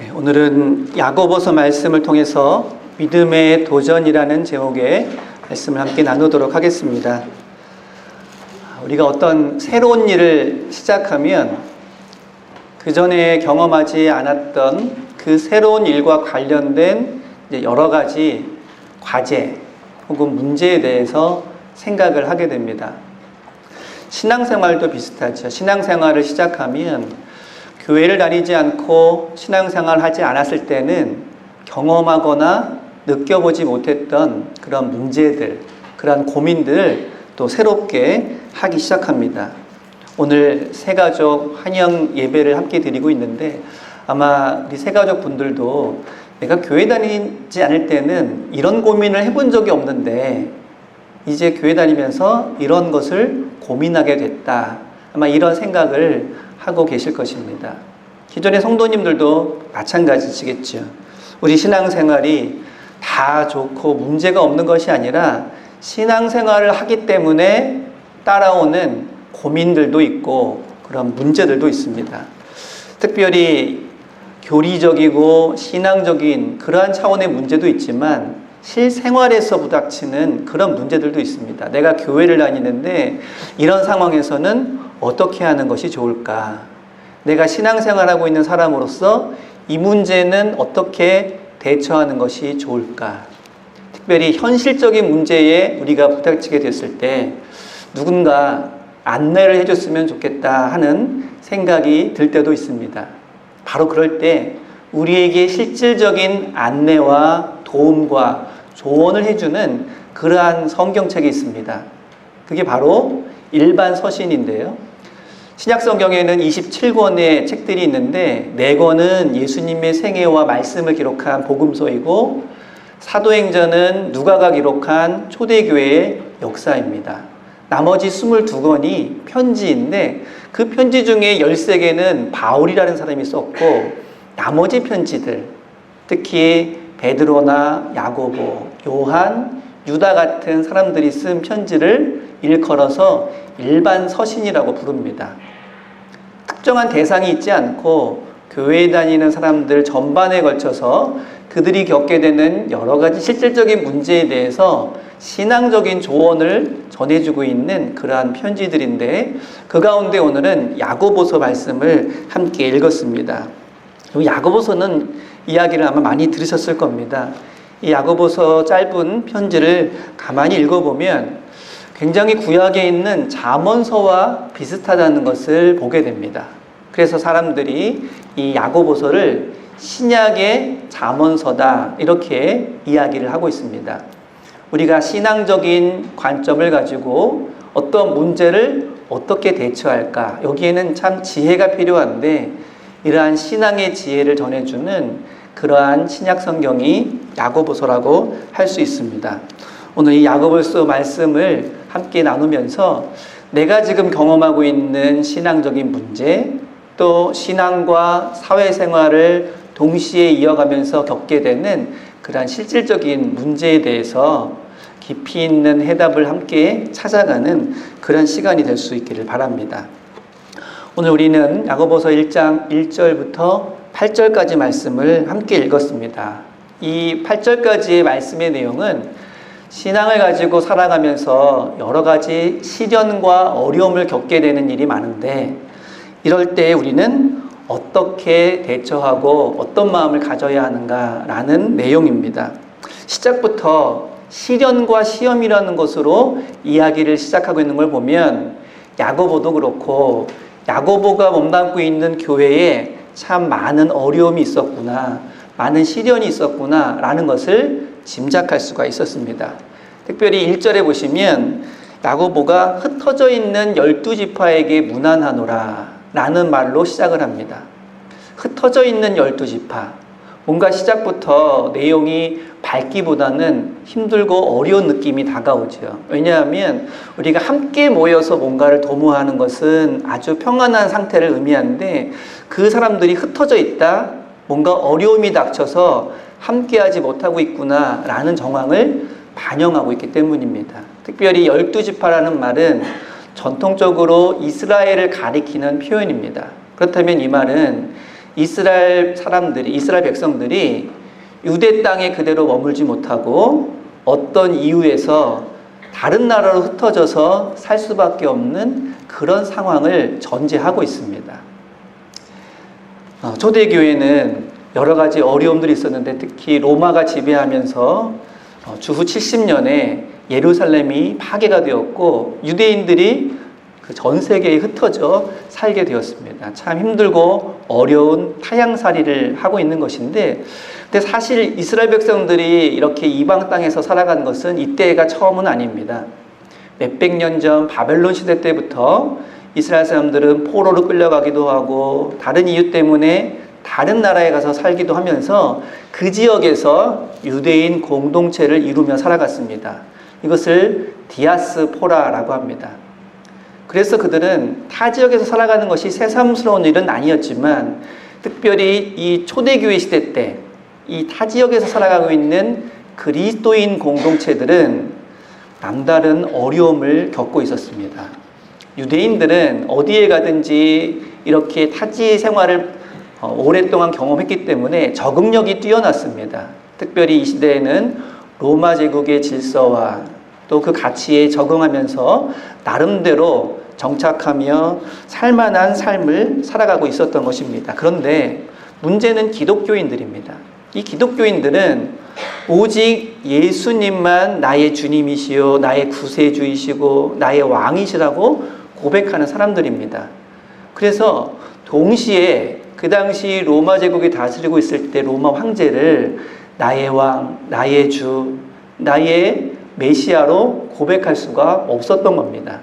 오늘은 야고보서 말씀을 통해서 믿음의 도전이라는 제목의 말씀을 함께 나누도록 하겠습니다. 우리가 어떤 새로운 일을 시작하면 그 전에 경험하지 않았던 그 새로운 일과 관련된 여러 가지 과제 혹은 문제에 대해서 생각을 하게 됩니다. 신앙생활도 비슷하죠. 신앙생활을 시작하면 교회를 다니지 않고 신앙생활을 하지 않았을 때는 경험하거나 느껴보지 못했던 그런 문제들, 그런 고민들을 또 새롭게 하기 시작합니다. 오늘 새가족 환영 예배를 함께 드리고 있는데 아마 우리 새가족 분들도 내가 교회 다니지 않을 때는 이런 고민을 해본 적이 없는데 이제 교회 다니면서 이런 것을 고민하게 됐다. 아마 이런 생각을 하고 계실 것입니다. 기존의 성도님들도 마찬가지시겠죠. 우리 신앙생활이 다 좋고 문제가 없는 것이 아니라 신앙생활을 하기 때문에 따라오는 고민들도 있고 그런 문제들도 있습니다. 특별히 교리적이고 신앙적인 그러한 차원의 문제도 있지만 실생활에서 부닥치는 그런 문제들도 있습니다. 내가 교회를 다니는데 이런 상황에서는 어떻게 하는 것이 좋을까? 내가 신앙생활하고 있는 사람으로서 이 문제는 어떻게 대처하는 것이 좋을까? 특별히 현실적인 문제에 우리가 부닥치게 됐을 때 누군가 안내를 해줬으면 좋겠다 하는 생각이 들 때도 있습니다. 바로 그럴 때 우리에게 실질적인 안내와 도움과 조언을 해주는 그러한 성경책이 있습니다. 그게 바로 일반 서신인데요. 신약성경에는 27권의 책들이 있는데 4권은 예수님의 생애와 말씀을 기록한 복음서이고 사도행전은 누가가 기록한 초대교회의 역사입니다. 나머지 22권이 편지인데 그 편지 중에 13개는 바울이라는 사람이 썼고 나머지 편지들, 특히 베드로나 야고보, 요한, 유다 같은 사람들이 쓴 편지를 일컬어서 일반 서신이라고 부릅니다. 특정한 대상이 있지 않고 교회에 다니는 사람들 전반에 걸쳐서 그들이 겪게 되는 여러 가지 실질적인 문제에 대해서 신앙적인 조언을 전해주고 있는 그러한 편지들인데 그 가운데 오늘은 야고보서 말씀을 함께 읽었습니다. 야고보서는 이야기를 아마 많이 들으셨을 겁니다. 이 야고보서 짧은 편지를 가만히 읽어보면 굉장히 구약에 있는 잠언서와 비슷하다는 것을 보게 됩니다. 그래서 사람들이 이 야고보서를 신약의 잠언서다 이렇게 이야기를 하고 있습니다. 우리가 신앙적인 관점을 가지고 어떤 문제를 어떻게 대처할까? 여기에는 참 지혜가 필요한데 이러한 신앙의 지혜를 전해주는 그러한 신약 성경이 야고보서라고 할 수 있습니다. 오늘 이 야고보서 말씀을 함께 나누면서 내가 지금 경험하고 있는 신앙적인 문제, 또 신앙과 사회생활을 동시에 이어가면서 겪게 되는 그러한 실질적인 문제에 대해서 깊이 있는 해답을 함께 찾아가는 그런 시간이 될 수 있기를 바랍니다. 오늘 우리는 야고보서 1장 1절부터 8절까지 말씀을 함께 읽었습니다. 이 8절까지의 말씀의 내용은 신앙을 가지고 살아가면서 여러 가지 시련과 어려움을 겪게 되는 일이 많은데 이럴 때 우리는 어떻게 대처하고 어떤 마음을 가져야 하는가라는 내용입니다. 시작부터 시련과 시험이라는 것으로 이야기를 시작하고 있는 걸 보면 야고보도 그렇고 야고보가 몸담고 있는 교회에 참 많은 어려움이 있었구나, 많은 시련이 있었구나 라는 것을 짐작할 수가 있었습니다. 특별히 1절에 보시면 야고보가 흩어져 있는 12지파에게 문안하노라 라는 말로 시작을 합니다. 흩어져 있는 12지파. 뭔가 시작부터 내용이 밝기보다는 힘들고 어려운 느낌이 다가오죠. 왜냐하면 우리가 함께 모여서 뭔가를 도모하는 것은 아주 평안한 상태를 의미하는데 그 사람들이 흩어져 있다, 뭔가 어려움이 닥쳐서 함께하지 못하고 있구나 라는 정황을 반영하고 있기 때문입니다. 특별히 12지파라는 말은 전통적으로 이스라엘을 가리키는 표현입니다. 그렇다면 이 말은 이스라엘 백성들이 유대 땅에 그대로 머물지 못하고 어떤 이유에서 다른 나라로 흩어져서 살 수밖에 없는 그런 상황을 전제하고 있습니다. 초대교회는 여러 가지 어려움들이 있었는데 특히 로마가 지배하면서 주후 70년에 예루살렘이 파괴가 되었고 유대인들이 그 전 세계에 흩어져 살게 되었습니다. 참 힘들고 어려운 타향살이를 하고 있는 것인데, 근데 사실 이스라엘 백성들이 이렇게 이방 땅에서 살아간 것은 이때가 처음은 아닙니다. 몇백 년 전 바벨론 시대 때부터 이스라엘 사람들은 포로로 끌려가기도 하고 다른 이유 때문에 다른 나라에 가서 살기도 하면서 그 지역에서 유대인 공동체를 이루며 살아갔습니다. 이것을 디아스포라라고 합니다. 그래서 그들은 타 지역에서 살아가는 것이 새삼스러운 일은 아니었지만 특별히 이 초대교회 시대 때 이 타 지역에서 살아가고 있는 그리스도인 공동체들은 남다른 어려움을 겪고 있었습니다. 유대인들은 어디에 가든지 이렇게 타지 생활을 오랫동안 경험했기 때문에 적응력이 뛰어났습니다. 특별히 이 시대에는 로마 제국의 질서와 또 그 가치에 적응하면서 나름대로 정착하며 살만한 삶을 살아가고 있었던 것입니다. 그런데 문제는 기독교인들입니다. 이 기독교인들은 오직 예수님만 나의 주님이시요 나의 구세주이시고 나의 왕이시라고 고백하는 사람들입니다. 그래서 동시에 그 당시 로마 제국이 다스리고 있을 때 로마 황제를 나의 왕, 나의 주, 나의 메시아로 고백할 수가 없었던 겁니다.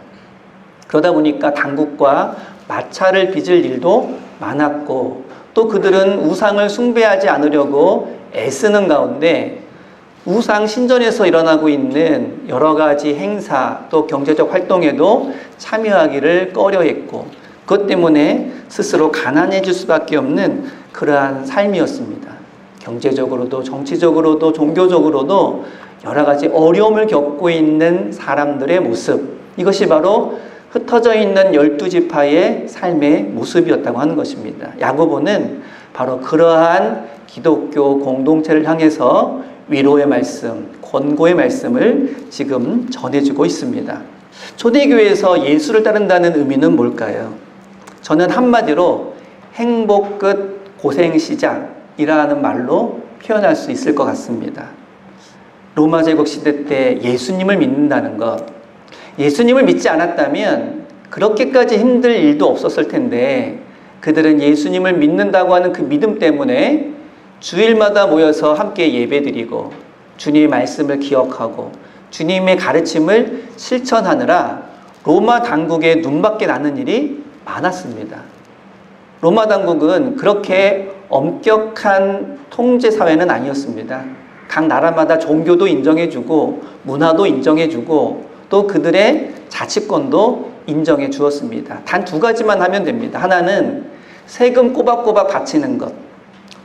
그러다 보니까 당국과 마찰을 빚을 일도 많았고 또 그들은 우상을 숭배하지 않으려고 애쓰는 가운데 우상 신전에서 일어나고 있는 여러 가지 행사 또 경제적 활동에도 참여하기를 꺼려했고 그것 때문에 스스로 가난해질 수밖에 없는 그러한 삶이었습니다. 경제적으로도 정치적으로도 종교적으로도 여러 가지 어려움을 겪고 있는 사람들의 모습, 이것이 바로 흩어져 있는 12지파의 삶의 모습이었다고 하는 것입니다. 야고보는 바로 그러한 기독교 공동체를 향해서 위로의 말씀, 권고의 말씀을 지금 전해주고 있습니다. 초대교회에서 예수를 따른다는 의미는 뭘까요? 저는 한마디로 행복 끝 고생 시작이라는 말로 표현할 수 있을 것 같습니다. 로마 제국 시대 때 예수님을 믿는다는 것, 예수님을 믿지 않았다면 그렇게까지 힘들 일도 없었을 텐데 그들은 예수님을 믿는다고 하는 그 믿음 때문에 주일마다 모여서 함께 예배드리고 주님의 말씀을 기억하고 주님의 가르침을 실천하느라 로마 당국의 눈밖에 나는 일이 많았습니다. 로마 당국은 그렇게 엄격한 통제 사회는 아니었습니다. 각 나라마다 종교도 인정해주고 문화도 인정해주고 또 그들의 자치권도 인정해 주었습니다. 단 두 가지만 하면 됩니다. 하나는 세금 꼬박꼬박 바치는 것,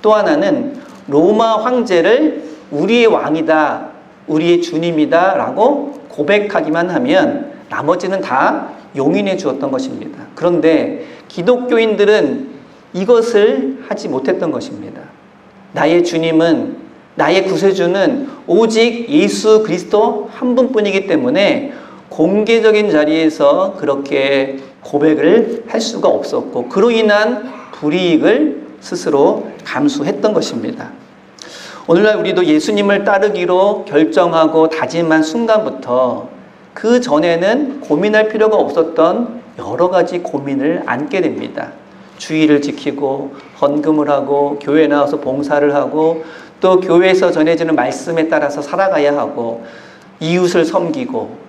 또 하나는 로마 황제를 우리의 왕이다, 우리의 주님이다 라고 고백하기만 하면 나머지는 다 용인해 주었던 것입니다. 그런데 기독교인들은 이것을 하지 못했던 것입니다. 나의 주님은, 나의 구세주는 오직 예수 그리스도 한 분뿐이기 때문에 공개적인 자리에서 그렇게 고백을 할 수가 없었고 그로 인한 불이익을 스스로 감수했던 것입니다. 오늘날 우리도 예수님을 따르기로 결정하고 다짐한 순간부터 그 전에는 고민할 필요가 없었던 여러 가지 고민을 안게 됩니다. 주의를 지키고 헌금을 하고 교회에 나와서 봉사를 하고 또 교회에서 전해지는 말씀에 따라서 살아가야 하고 이웃을 섬기고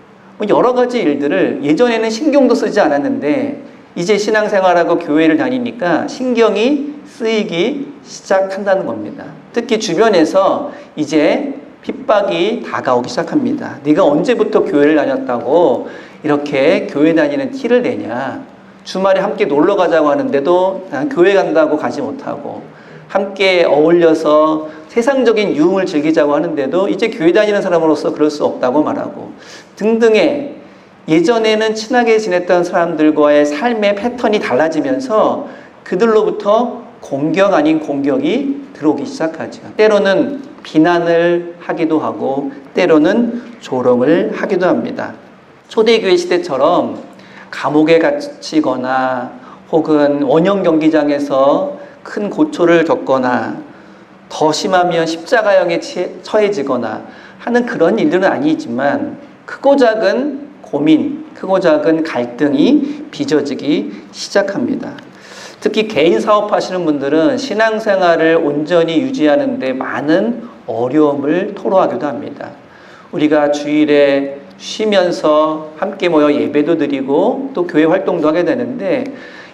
여러 가지 일들을 예전에는 신경도 쓰지 않았는데 이제 신앙생활하고 교회를 다니니까 신경이 쓰이기 시작한다는 겁니다. 특히 주변에서 이제 핍박이 다가오기 시작합니다. 네가 언제부터 교회를 다녔다고 이렇게 교회 다니는 티를 내냐. 주말에 함께 놀러 가자고 하는데도 난 교회 간다고 가지 못하고 함께 어울려서 세상적인 유흥을 즐기자고 하는데도 이제 교회 다니는 사람으로서 그럴 수 없다고 말하고 등등의 예전에는 친하게 지냈던 사람들과의 삶의 패턴이 달라지면서 그들로부터 공격 아닌 공격이 들어오기 시작하죠. 때로는 비난을 하기도 하고 때로는 조롱을 하기도 합니다. 초대교회 시대처럼 감옥에 갇히거나 혹은 원형 경기장에서 큰 고초를 겪거나 더 심하면 십자가형에 처해지거나 하는 그런 일들은 아니지만 크고 작은 고민, 크고 작은 갈등이 빚어지기 시작합니다. 특히 개인 사업하시는 분들은 신앙생활을 온전히 유지하는 데 많은 어려움을 토로하기도 합니다. 우리가 주일에 쉬면서 함께 모여 예배도 드리고 또 교회 활동도 하게 되는데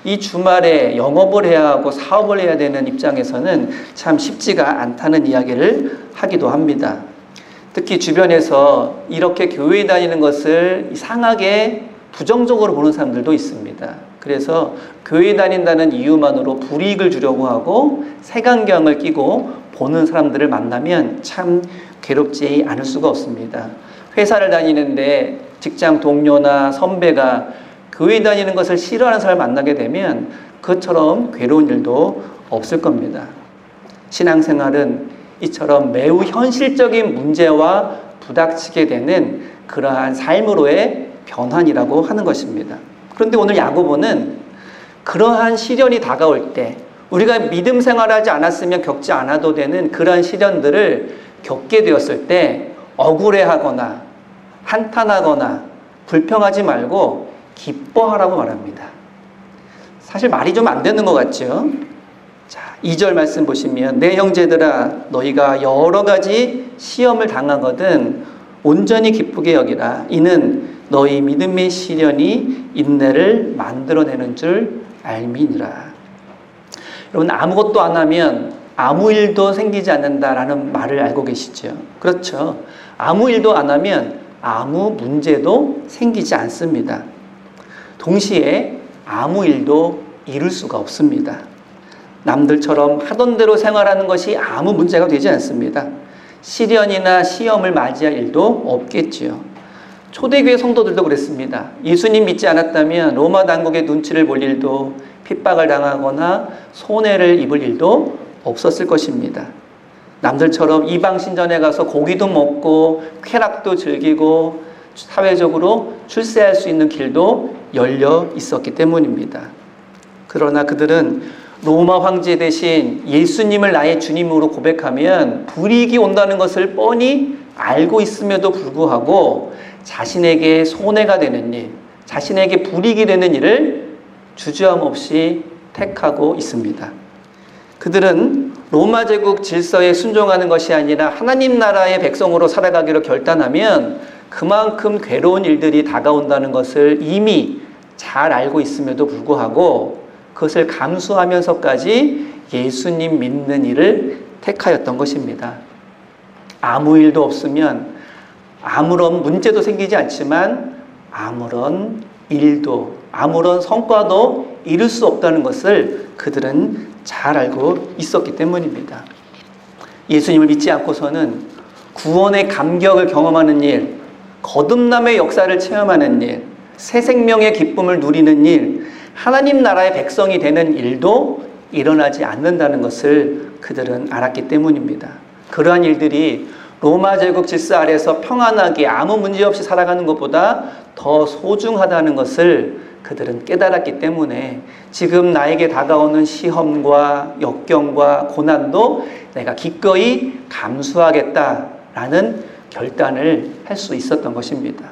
이 주말에 영업을 해야 하고 사업을 해야 되는 입장에서는 참 쉽지가 않다는 이야기를 하기도 합니다. 특히 주변에서 이렇게 교회에 다니는 것을 이상하게 부정적으로 보는 사람들도 있습니다. 그래서 교회에 다닌다는 이유만으로 불이익을 주려고 하고 색안경을 끼고 보는 사람들을 만나면 참 괴롭지 않을 수가 없습니다. 회사를 다니는데 직장 동료나 선배가 교회 다니는 것을 싫어하는 사람을 만나게 되면 그처럼 괴로운 일도 없을 겁니다. 신앙생활은 이처럼 매우 현실적인 문제와 부닥치게 되는 그러한 삶으로의 변환이라고 하는 것입니다. 그런데 오늘 야고보는 그러한 시련이 다가올 때 우리가 믿음 생활하지 않았으면 겪지 않아도 되는 그러한 시련들을 겪게 되었을 때 억울해하거나 한탄하거나 불평하지 말고 기뻐하라고 말합니다. 사실 말이 좀 안 되는 것 같죠? 자, 2절 말씀 보시면 내 형제들아 너희가 여러 가지 시험을 당하거든 온전히 기쁘게 여기라. 이는 너희 믿음의 시련이 인내를 만들어내는 줄 알미니라. 여러분 아무것도 안 하면 아무 일도 생기지 않는다라는 말을 알고 계시죠? 그렇죠. 아무 일도 안 하면 아무 문제도 생기지 않습니다. 동시에 아무 일도 이룰 수가 없습니다. 남들처럼 하던 대로 생활하는 것이 아무 문제가 되지 않습니다. 시련이나 시험을 맞이할 일도 없겠지요. 초대교회 성도들도 그랬습니다. 예수님 믿지 않았다면 로마 당국의 눈치를 볼 일도 핍박을 당하거나 손해를 입을 일도 없었을 것입니다. 남들처럼 이방 신전에 가서 고기도 먹고 쾌락도 즐기고 사회적으로 출세할 수 있는 길도 열려 있었기 때문입니다. 그러나 그들은 로마 황제 대신 예수님을 나의 주님으로 고백하면 불이익이 온다는 것을 뻔히 알고 있음에도 불구하고 자신에게 손해가 되는 일, 자신에게 불이익이 되는 일을 주저함 없이 택하고 있습니다. 그들은 로마 제국 질서에 순종하는 것이 아니라 하나님 나라의 백성으로 살아가기로 결단하면 그만큼 괴로운 일들이 다가온다는 것을 이미 잘 알고 있음에도 불구하고 그것을 감수하면서까지 예수님 믿는 일을 택하였던 것입니다. 아무 일도 없으면 아무런 문제도 생기지 않지만 아무런 일도 아무런 성과도 이룰 수 없다는 것을 그들은 잘 알고 있었기 때문입니다. 예수님을 믿지 않고서는 구원의 감격을 경험하는 일, 거듭남의 역사를 체험하는 일, 새 생명의 기쁨을 누리는 일, 하나님 나라의 백성이 되는 일도 일어나지 않는다는 것을 그들은 알았기 때문입니다. 그러한 일들이 로마 제국 질서 아래서 평안하게 아무 문제 없이 살아가는 것보다 더 소중하다는 것을 그들은 깨달았기 때문에 지금 나에게 다가오는 시험과 역경과 고난도 내가 기꺼이 감수하겠다라는 결단을 할 수 있었던 것입니다.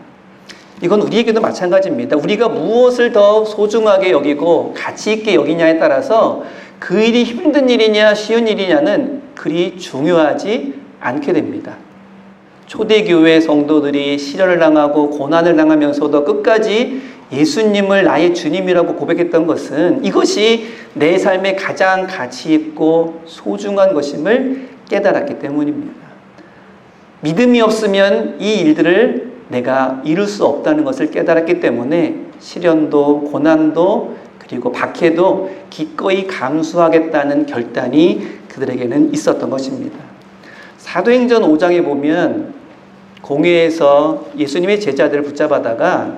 이건 우리에게도 마찬가지입니다. 우리가 무엇을 더 소중하게 여기고 가치 있게 여기냐에 따라서 그 일이 힘든 일이냐 쉬운 일이냐는 그리 중요하지 않게 됩니다. 초대교회 성도들이 시련을 당하고 고난을 당하면서도 끝까지 예수님을 나의 주님이라고 고백했던 것은 이것이 내 삶의 가장 가치 있고 소중한 것임을 깨달았기 때문입니다. 믿음이 없으면 이 일들을 내가 이룰 수 없다는 것을 깨달았기 때문에 시련도 고난도 그리고 박해도 기꺼이 감수하겠다는 결단이 그들에게는 있었던 것입니다. 사도행전 5장에 보면 공회에서 예수님의 제자들을 붙잡아다가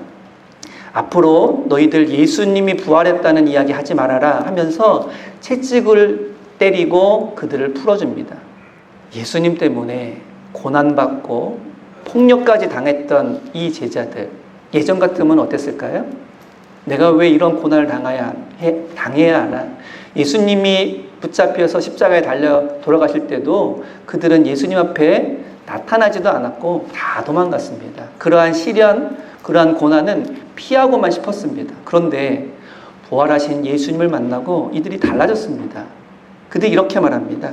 앞으로 너희들 예수님이 부활했다는 이야기 하지 말아라 하면서 채찍을 때리고 그들을 풀어줍니다. 예수님 때문에 고난받고 폭력까지 당했던 이 제자들, 예전 같으면 어땠을까요? 내가 왜 이런 고난을 당해야 하나? 예수님이 붙잡혀서 십자가에 달려 돌아가실 때도 그들은 예수님 앞에 나타나지도 않았고 다 도망갔습니다. 그러한 시련, 그러한 고난은 피하고만 싶었습니다. 그런데 부활하신 예수님을 만나고 이들이 달라졌습니다. 그들이 이렇게 말합니다.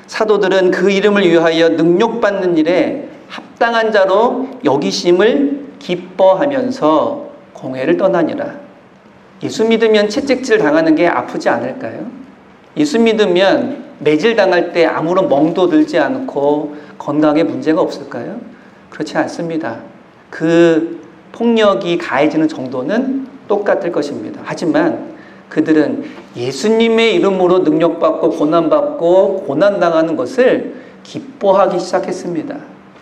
사도들은 그 이름을 위하여 능욕받는 일에 합당한 자로 여기심을 기뻐하면서 공회를 떠나니라. 예수 믿으면 채찍질 당하는 게 아프지 않을까요? 예수 믿으면 매질 당할 때 아무런 멍도 들지 않고 건강에 문제가 없을까요? 그렇지 않습니다. 그 폭력이 가해지는 정도는 똑같을 것입니다. 하지만 그들은 예수님의 이름으로 능력받고 고난받고 고난당하는 것을 기뻐하기 시작했습니다.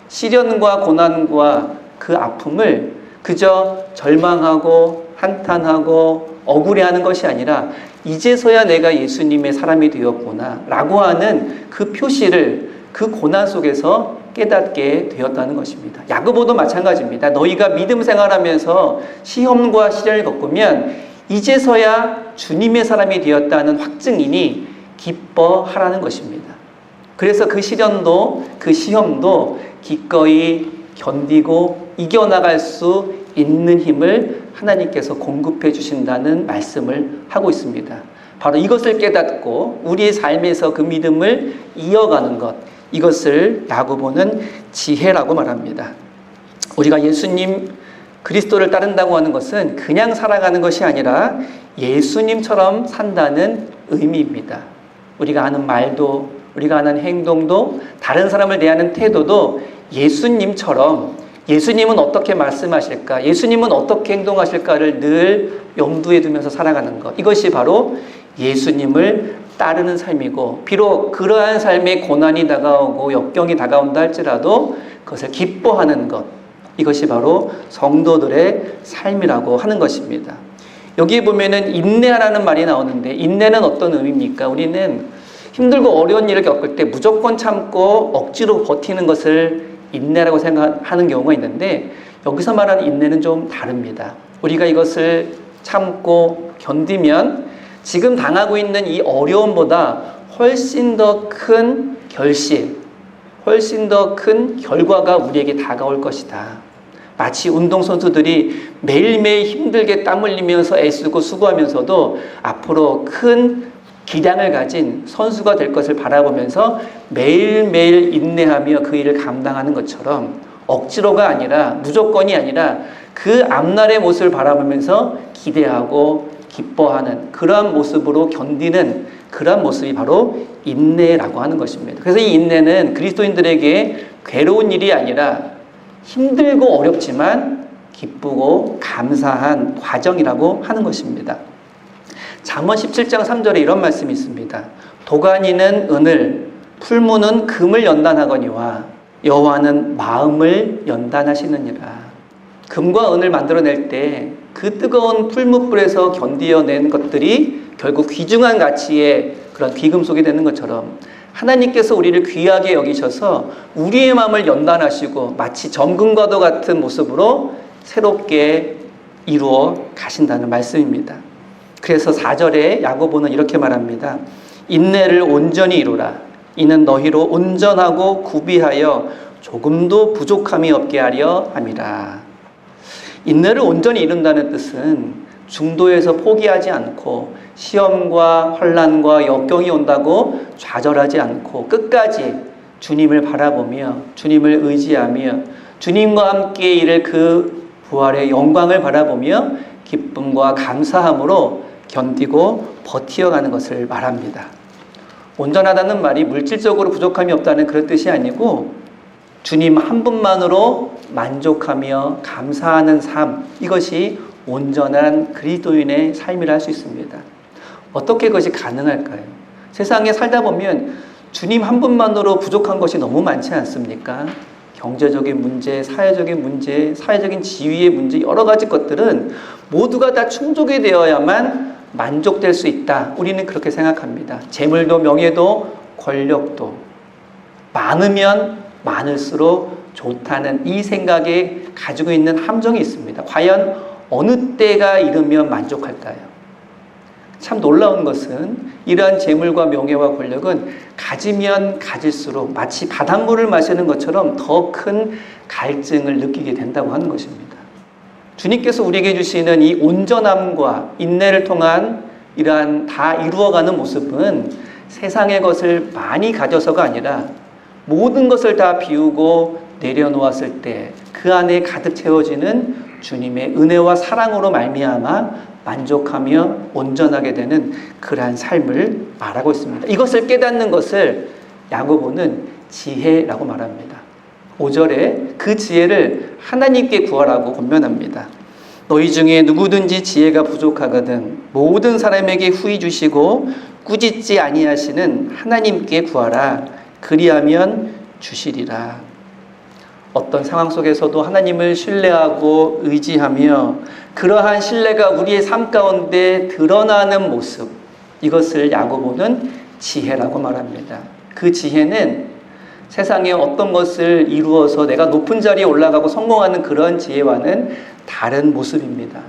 시련과 고난과 그 아픔을 그저 절망하고 한탄하고 억울해하는 것이 아니라 이제서야 내가 예수님의 사람이 되었구나 라고 하는 그 표시를 그 고난 속에서 깨닫게 되었다는 것입니다. 야고보도 마찬가지입니다. 너희가 믿음 생활하면서 시험과 시련을 겪으면 이제서야 주님의 사람이 되었다는 확증이니 기뻐하라는 것입니다. 그래서 그 시련도 그 시험도 기꺼이 견디고 이겨나갈 수 있는 힘을 하나님께서 공급해 주신다는 말씀을 하고 있습니다. 바로 이것을 깨닫고 우리의 삶에서 그 믿음을 이어가는 것, 이것을 야고보는 지혜라고 말합니다. 우리가 예수님 그리스도를 따른다고 하는 것은 그냥 살아가는 것이 아니라 예수님처럼 산다는 의미입니다. 우리가 하는 말도, 우리가 하는 행동도, 다른 사람을 대하는 태도도 예수님처럼, 예수님은 어떻게 말씀하실까, 예수님은 어떻게 행동하실까를 늘 염두에 두면서 살아가는 것, 이것이 바로 예수님을 따르는 삶이고, 비록 그러한 삶에 고난이 다가오고 역경이 다가온다 할지라도 그것을 기뻐하는 것, 이것이 바로 성도들의 삶이라고 하는 것입니다. 여기에 보면은 인내하라는 말이 나오는데, 인내는 어떤 의미입니까? 우리는 힘들고 어려운 일을 겪을 때 무조건 참고 억지로 버티는 것을 인내라고 생각하는 경우가 있는데, 여기서 말하는 인내는 좀 다릅니다. 우리가 이것을 참고 견디면 지금 당하고 있는 이 어려움보다 훨씬 더 큰 결실, 훨씬 더 큰 결과가 우리에게 다가올 것이다. 마치 운동선수들이 매일매일 힘들게 땀 흘리면서 애쓰고 수고하면서도 앞으로 큰 기량을 가진 선수가 될 것을 바라보면서 매일매일 인내하며 그 일을 감당하는 것처럼, 억지로가 아니라, 무조건이 아니라 그 앞날의 모습을 바라보면서 기대하고 기뻐하는 그러한 모습으로 견디는 그러한 모습이 바로 인내라고 하는 것입니다. 그래서 이 인내는 그리스도인들에게 괴로운 일이 아니라 힘들고 어렵지만 기쁘고 감사한 과정이라고 하는 것입니다. 잠언 17장 3절에 이런 말씀이 있습니다. 도가니는 은을, 풀무는 금을 연단하거니와 여호와는 마음을 연단하시느니라. 금과 은을 만들어낼 때 그 뜨거운 풀무불에서 견디어낸 것들이 결국 귀중한 가치의 그런 귀금속이 되는 것처럼, 하나님께서 우리를 귀하게 여기셔서 우리의 마음을 연단하시고 마치 정금과도 같은 모습으로 새롭게 이루어 가신다는 말씀입니다. 그래서 4절에 야고보는 이렇게 말합니다. 인내를 온전히 이루라. 이는 너희로 온전하고 구비하여 조금도 부족함이 없게 하려 함이라. 인내를 온전히 이룬다는 뜻은 중도에서 포기하지 않고 시험과 환난과 역경이 온다고 좌절하지 않고 끝까지 주님을 바라보며 주님을 의지하며 주님과 함께 이를 그 부활의 영광을 바라보며 기쁨과 감사함으로 견디고 버티어가는 것을 말합니다. 온전하다는 말이 물질적으로 부족함이 없다는 그런 뜻이 아니고 주님 한 분만으로 만족하며 감사하는 삶, 이것이 온전한 그리스도인의 삶이라 할 수 있습니다. 어떻게 그것이 가능할까요? 세상에 살다 보면 주님 한 분만으로 부족한 것이 너무 많지 않습니까? 경제적인 문제, 사회적인 문제, 사회적인 지위의 문제, 여러 가지 것들은 모두가 다 충족이 되어야만 만족될 수 있다. 우리는 그렇게 생각합니다. 재물도 명예도 권력도 많으면 많을수록 좋다는 이 생각에 가지고 있는 함정이 있습니다. 과연 어느 때가 이르면 만족할까요? 참 놀라운 것은 이러한 재물과 명예와 권력은 가지면 가질수록 마치 바닷물을 마시는 것처럼 더 큰 갈증을 느끼게 된다고 하는 것입니다. 주님께서 우리에게 주시는 이 온전함과 인내를 통한 이러한 다 이루어가는 모습은 세상의 것을 많이 가져서가 아니라 모든 것을 다 비우고 내려놓았을 때 그 안에 가득 채워지는 주님의 은혜와 사랑으로 말미암아 만족하며 온전하게 되는 그러한 삶을 말하고 있습니다. 이것을 깨닫는 것을 야고보는 지혜라고 말합니다. 5절에 그 지혜를 하나님께 구하라고 권면합니다. 너희 중에 누구든지 지혜가 부족하거든 모든 사람에게 후히 주시고 꾸짖지 아니하시는 하나님께 구하라. 그리하면 주시리라. 어떤 상황 속에서도 하나님을 신뢰하고 의지하며 그러한 신뢰가 우리의 삶 가운데 드러나는 모습, 이것을 야고보는 지혜라고 말합니다. 그 지혜는 세상에 어떤 것을 이루어서 내가 높은 자리에 올라가고 성공하는 그런 지혜와는 다른 모습입니다.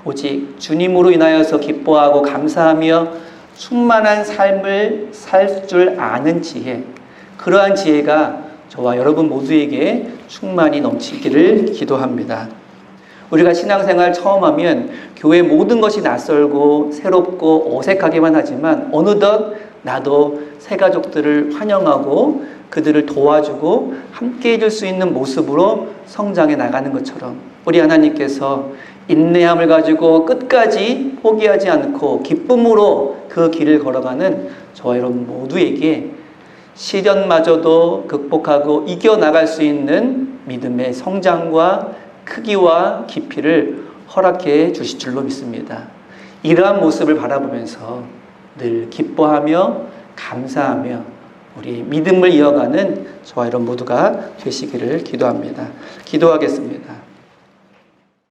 오직 주님으로 인하여서 기뻐하고 감사하며 충만한 삶을 살 줄 아는 지혜, 그러한 지혜가 저와 여러분 모두에게 충만히 넘치기를 기도합니다. 우리가 신앙생활 처음 하면 교회 모든 것이 낯설고 새롭고 어색하기만 하지만 어느덧 나도 새 가족들을 환영하고 그들을 도와주고 함께 해줄 수 있는 모습으로 성장해 나가는 것처럼 우리 하나님께서 인내함을 가지고 끝까지 포기하지 않고 기쁨으로 그 길을 걸어가는 저와 여러분 모두에게 시련마저도 극복하고 이겨나갈 수 있는 믿음의 성장과 크기와 깊이를 허락해 주실 줄로 믿습니다. 이러한 모습을 바라보면서 늘 기뻐하며 감사하며 우리 믿음을 이어가는 저와 여러분 모두가 되시기를 기도합니다. 기도하겠습니다.